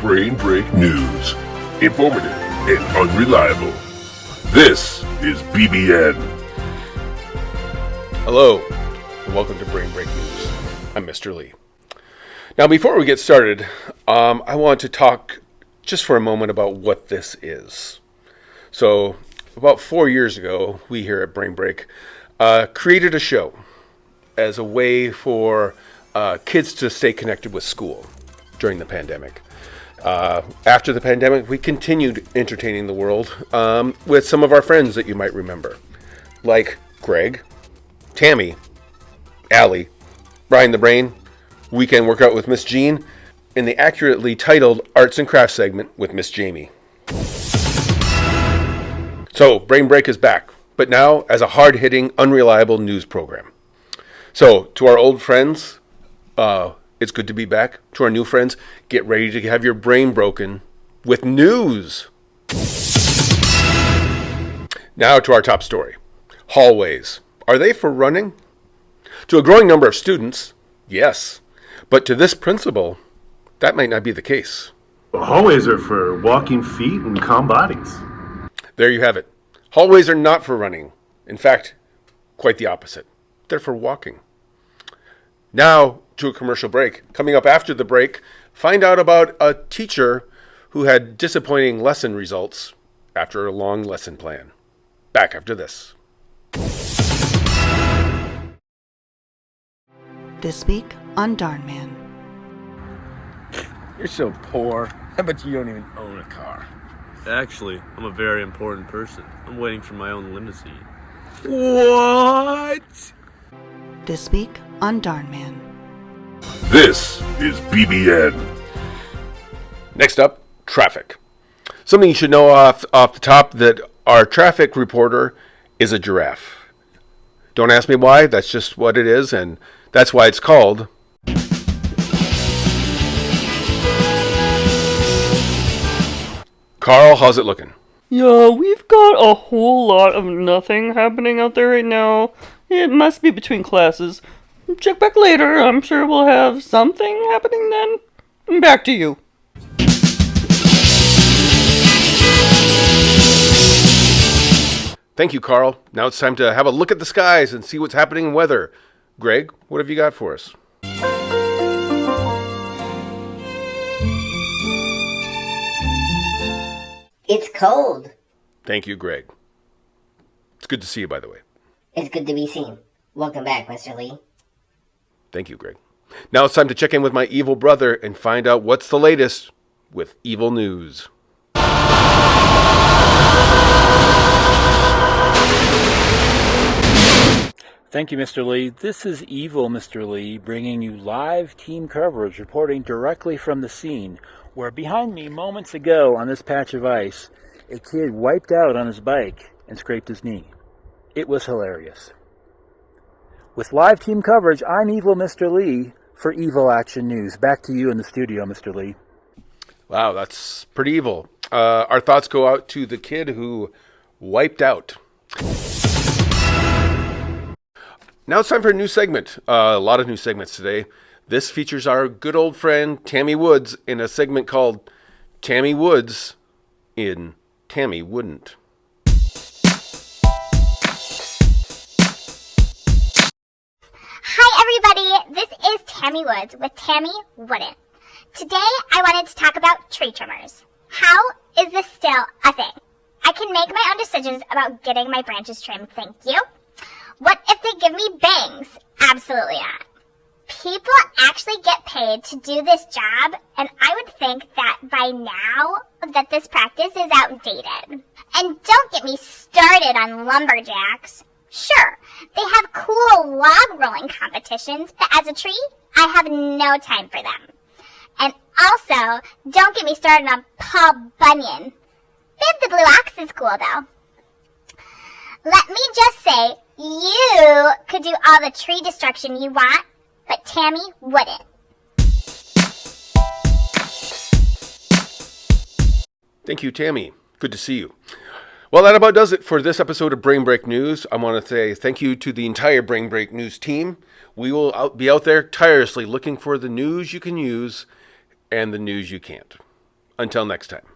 Brain Break News. Informative and unreliable. This is BBN. Hello, and welcome to Brain Break News. I'm Mr. Lee. Now, before we get started, I want to talk just for a moment about what this is. So, about 4 years ago, we here at Brain Break created a show as a way for kids to stay connected with school during the pandemic. After the pandemic, we continued entertaining the world with some of our friends that you might remember, like Greg, Tammy, Allie, Brian the Brain, Weekend Workout with Miss Jean, and the accurately titled Arts and Crafts segment with Miss Jamie. So, Brain Break is back, but now as a hard-hitting, unreliable news program. So, to our old friends, it's good to be back. To our new friends, get ready to have your brain broken with news. Now to our top story. Hallways. Are they for running? To a growing number of students, yes. But to this principal, that might not be the case. Hallways are for walking feet and calm bodies. There you have it. Hallways are not for running. In fact, quite the opposite. They're for walking. Now to a commercial break. Coming up after the break, find out about a teacher who had disappointing lesson results after a long lesson plan. Back after this. This week on Darn Man. You're so poor. I bet you don't even own a car. Actually, I'm a very important person. I'm waiting for my own limousine. What? This week on Darn Man. This is BBN. Next up, traffic. Something you should know off the top, that our traffic reporter is a giraffe. Don't ask me why, that's just what it is, and that's why it's called Carl, how's it looking? Yeah, we've got a whole lot of nothing happening out there right now. It must be between classes. Check back later. I'm sure we'll have something happening then. Back to you. Thank you, Carl. Now it's time to have a look at the skies and see what's happening in weather. Greg, what have you got for us? It's cold. Thank you, Greg. It's good to see you, by the way. It's good to be seen. Welcome back, Mr. Lee. Thank you, Greg. Now it's time to check in with my evil brother and find out what's the latest with evil news. Thank you, Mr. Lee. This is Evil Mr. Lee, bringing you live team coverage, reporting directly from the scene, where behind me moments ago on this patch of ice, a kid wiped out on his bike and scraped his knee. It was hilarious. With live team coverage, I'm Evil Mr. Lee for Evil Action News. Back to you in the studio, Mr. Lee. Wow, that's pretty evil. Our thoughts go out to the kid who wiped out. Now it's time for a new segment. A lot of new segments today. This features our good old friend Tammy Woods in a segment called Tammy Woods in Tammy Wouldn't. Hi everybody, this is Tammy Woods with Tammy Wouldn't. Today I wanted to talk about tree trimmers. How is this still a thing? I can make my own decisions about getting my branches trimmed, thank you. What if they give me bangs? Absolutely not. People actually get paid to do this job, and I would think that by now that this practice is outdated. And don't get me started on lumberjacks. Sure, they have cool log rolling competitions, but as a tree, I have no time for them. And also, don't get me started on Paul Bunyan. Bib the Blue Ox is cool though. Let me just say, you could do all the tree destruction you want, but Tammy wouldn't. Thank you, Tammy. Good to see you. Well, that about does it for this episode of Brain Break News. I want to say thank you to the entire Brain Break News team. We will be out there tirelessly looking for the news you can use and the news you can't. Until next time.